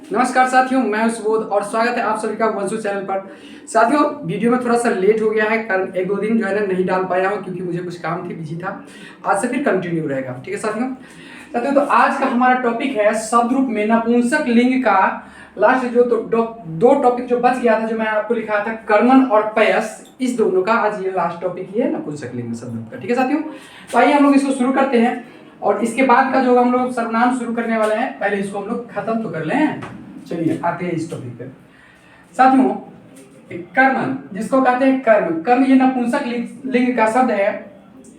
नमस्कार साथियों, मैं हूं सुबोध और स्वागत है आप सभी का वंशु चैनल पर। साथियों, वीडियो में थोड़ा सा लेट हो गया है, कारण एक दो दिन जो है ना नहीं डाल पाया हूं क्योंकि मुझे कुछ काम थी, बिजी था। आज से फिर कंटिन्यू रहेगा, ठीक है साथियों। तो आज का हमारा टॉपिक है शब्द रूप में नपुंसक लिंग का लास्ट जो दो टॉपिक जो बच गया था, जो मैं आपको लिखा था कर्मन और पयस, इस दोनों का आज ये लास्ट टॉपिक ही है नपुंसक लिंग शब्द रूप का, ठीक है साथियों। तो आइए हम लोग इसको शुरू करते हैं और इसके बाद का जो हम लोग सर्वनाम शुरू करने वाले हैं, पहले इसको हम लोग खत्म तो कर लें। चलिए आते हैं इस टॉपिक पे साथियों। कर्मन जिसको कहते हैं कर्म ये नपुंसक लिंग का शब्द है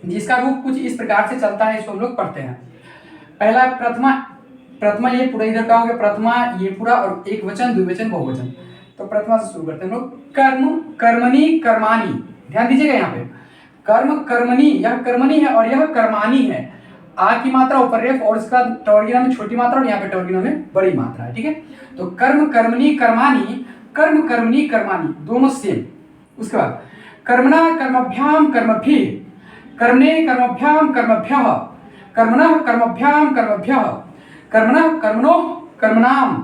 जिसका रूप कुछ इस प्रकार से चलता है, इसको हम लोग पढ़ते हैं। पहला प्रथमा ये पूरा इधर का हो गया, प्रथमा ये पूरा, और एक वचन द्विवचन बहुवचन। तो प्रथमा से शुरू करते हैं हम लोग। कर्म कर्मणि कर्माणि, ध्यान दीजिएगा यहाँ पे कर्म कर्मणि, यह कर्मणि है और यह कर्माणि है। आ की मात्रा ऊपर रेफ और इसका टवर्गिना में छोटी मात्रा और यहाँ पे टवर्गिना में बड़ी मात्रा है, ठीक है। तो कर्म कर्मणि कर्माणि, कर्म कर्मणि कर्माणि दोनों सेम। उसके बाद कर्मणा कर्मभ्याम कर्मभिः, कर्मणे कर्मभ्याम कर्मभ्यः, कर्मणः कर्मभ्याम कर्मभ्यः, कर्मणः कर्मणोः कर्मणाम,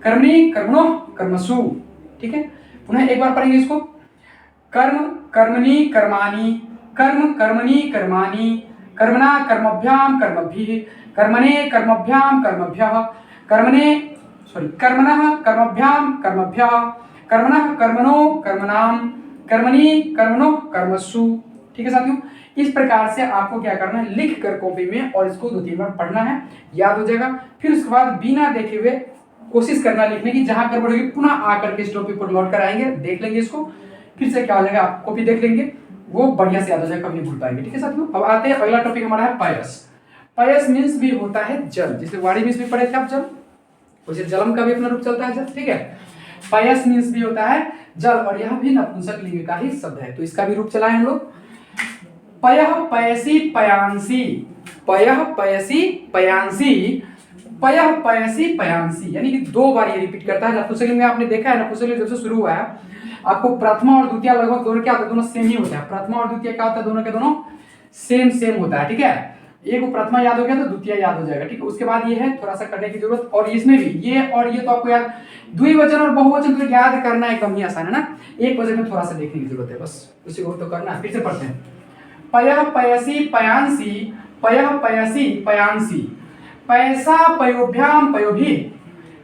कर्मणि कर्मणोः कर्मसु, ठीक है। पुनः एक बार पढ़ेंगे इसको। कर्म कर्मणि कर्माणि, कर्म कर्मणि कर्माणि, कर्मणा कर्मभ्याम कर्मभिः, कर्मणे कर्मभ्याम कर्मभ्यः, कर्मणः कर्मभ्याम कर्मभ्यः, कर्मणः कर्मणो कर्मणाम, कर्मणि कर्मणोः कर्मसु, ठीक है साथियों। इस प्रकार से आपको क्या करना है, लिख कर कॉपी में और इसको 2-3 बार पढ़ना है, याद हो जाएगा। फिर उसके बाद बिना देखे हुए कोशिश करना लिखने की, जहां गड़बड़ होगी पुनः आकर के इस टॉपिक पर लौट कर आएंगे, देख लेंगे इसको, फिर से क्या हो जाएगा, आप कॉपी देख लेंगे, वो बढ़िया से याद हो जाएगा, कभी नहीं भूल पाएंगे, ठीक है साथियों। अब आते हैं अगला टॉपिक हमारा है पयस। पयस मीन्स भी होता है जल, जिसे वाणी मीन्स भी पढ़े थे आप जल, उसे जलम का भी अपना रूप चलता है जल, ठीक है। पयस मीन्स भी होता है जल और यह भी नपुंसक लिंग का ही शब्द है, तो इसका भी रूप चलाएं हम लोग। पयः पयसि पयांसी, पयः पयसि पयांसी, पयः पयसि पयांसी, यानी कि 2 बार ये रिपीट करता है। नपुंसक लिंग में आपने देखा है, नपुंसक लिंग जब से शुरू हुआ है आपको प्रथमा और द्वितीय लगभग दोनों क्या होता है, दोनों सेम ही होता है। प्रथमा और द्वितीय क्या होता है, दोनों के दोनों सेम होता है, ठीक है। एक को प्रथमा याद हो गया तो द्वितीय याद हो जाएगा, ठीक है। उसके बाद ये है थोड़ा सा करने की जरूरत, और इसमें भी ये और ये तो आपको याद, द्विवचन और बहुवचन तो याद करना एकदम ही आसान है ना, एक वचन में थोड़ा सा देखने की जरूरत है, बस उसी को तो करना है। फिर से पढ़ते हैं। पयः पयसि पयांसी, पयः पयसि पयांसी, पैसा पयोभ्याम पयोभिः,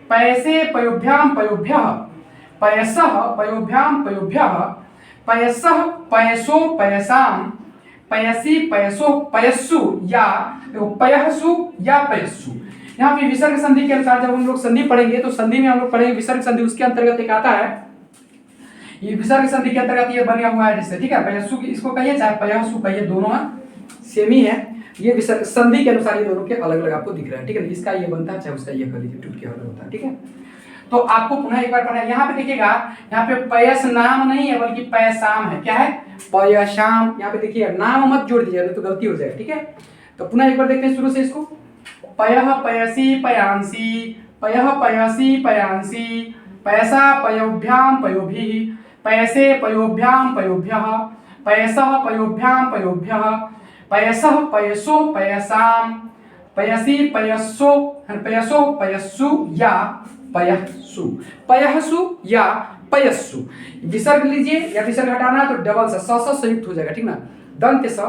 पैसे पयोभ्याम पयोभ्यः, पयसः पयोभ्याम पयोभ्यः, पयसः पयसो पयसाम, पयसि पयसो पयस्सु, या पयहसु या पयस्सु। यहाँ पे विसर्ग संधि के अनुसार जब हम लोग संधि पढ़ेंगे तो संधि में हम लोग पढ़ेंगे विसर्ग संधि, उसके अंतर्गत एक आता है, ये विसर्ग संधि के अंतर्गत ये बना हुआ है जिससे, ठीक है। पयस्सु इसको कहिए चाहे पयहसु कहिए, दोनों सेम ही है। ये विसर्ग संधि के अनुसार ये दोनों के अलग अलग आपको दिख रहा है, ठीक है। इसका ये बनता है चाहे उसका ये कर लीजिए, टूट के अलग होता है, ठीक है। तो आपको पुनः एक बार पढ़ना, यहाँ पे देखिएगा, यहाँ पे पयस नाम नहीं है बल्कि पयसाम है, क्या है, पयशाम। यहाँ पे देखिए नाम मत जोड़ दीजिए नहीं तो गलती हो जाए, ठीक है। तो पुनः एक बार देखते हैं शुरू से इसको। पयः पयसि पयांसी, पयः पयसि पयांसी, पैसा पयोभ्याम पयोभिः, पैसे पयोभ्याम पयोभ्यः, पैसः पयोभ्याम पयोभ्यः, पयसः पयसो पयसाम, पयसि पयस्सो पयसो पयस्सु या पयस्सु, पयहसु या पयस्सु। विसर्ग लीजिए या विसर्ग हटाना तो डबल सा संयुक्त हो जाएगा, ठीक ना, दंत स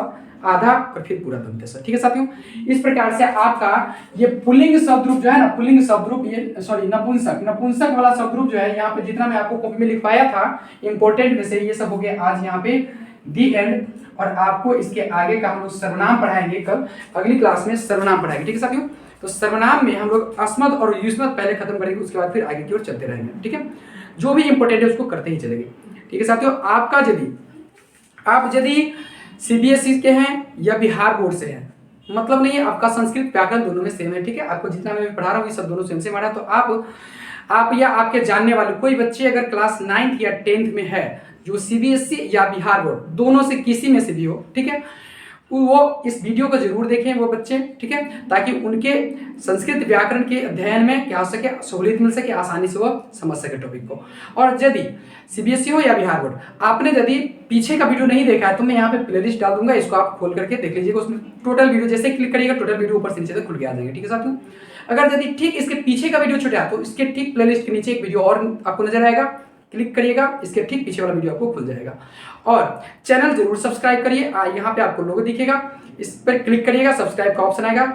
आधा और फिर पूरा दंत स, ठीक है साथियों। इस प्रकार से आपका ये पुल्लिंग शब्द रूप जो है ना, पुल्लिंग शब्द रूप, ये सॉरी नपुंसक वाला शब्द रूप जो है, यहाँ पे जितना मैं आपको कॉपी में लिखवाया था इंपॉर्टेंट में से ये सब हो गया आज यहाँ पे दी एंड। और आपको इसके आगे का हम लोग सर्वनाम पढ़ाएंगे कल, अगली क्लास में सर्वनाम पढ़ाएंगे, ठीक है साथियों। तो सर्वनाम में हम लोग अस्मद और युष्मद पहले खत्म करेंगे, उसके बाद फिर आगे की ओर चलते रहेंगे, ठीक है। जो भी इंपॉर्टेंट है उसको करते ही चलेंगे, ठीक है साथियों। आपका यदि सीबीएसई के हैं या बिहार बोर्ड से हैं, मतलब नहीं है, आपका संस्कृत व्याकरण दोनों में सेम है, ठीक है। आपको जितना मैं पढ़ा रहा हूँ ये सब दोनों सेम आ रहा है। तो आप या आपके जानने वाले कोई बच्चे अगर क्लास 9th या 10th में है जो सीबीएसई या बिहार बोर्ड दोनों से किसी में से भी हो, ठीक है, वो इस वीडियो को जरूर देखें वो बच्चे, ठीक है, ताकि उनके संस्कृत व्याकरण के अध्ययन में क्या हो सके, सहूलियत मिल सके, आसानी से वो समझ सके टॉपिक को। और यदि सीबीएसई हो या बिहार बोर्ड, आपने यदि पीछे का वीडियो नहीं देखा है तो मैं यहाँ पे प्लेलिस्ट डाल दूंगा, इसको आप खोल करके देख लीजिएगा। उसमें टोटल वीडियो जैसे क्लिक करिएगा टोटल वीडियो ऊपर से नीचे तक खुल के आ जाएंगे, ठीक है साथियों। अगर यदि ठीक इसके पीछे का वीडियो छूटा तो इसके ठीक प्लेलिस्ट के नीचे एक वीडियो और आपको नजर आएगा, क्लिक करिएगा, इसके ठीक पीछे वाला वीडियो आपको खुल जाएगा। और चैनल जरूर सब्सक्राइब करिए, यहाँ पे आपको लोगो दिखेगा, इस पर क्लिक करिएगा, सब्सक्राइब का ऑप्शन आएगा,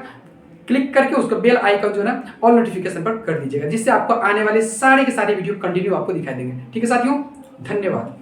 क्लिक करके उसको बेल आइकन जो है ना ऑल नोटिफिकेशन पर कर दीजिएगा, जिससे आपको आने वाले सारे के सारे वीडियो कंटिन्यू आपको दिखाई देंगे, ठीक है साथियों। धन्यवाद।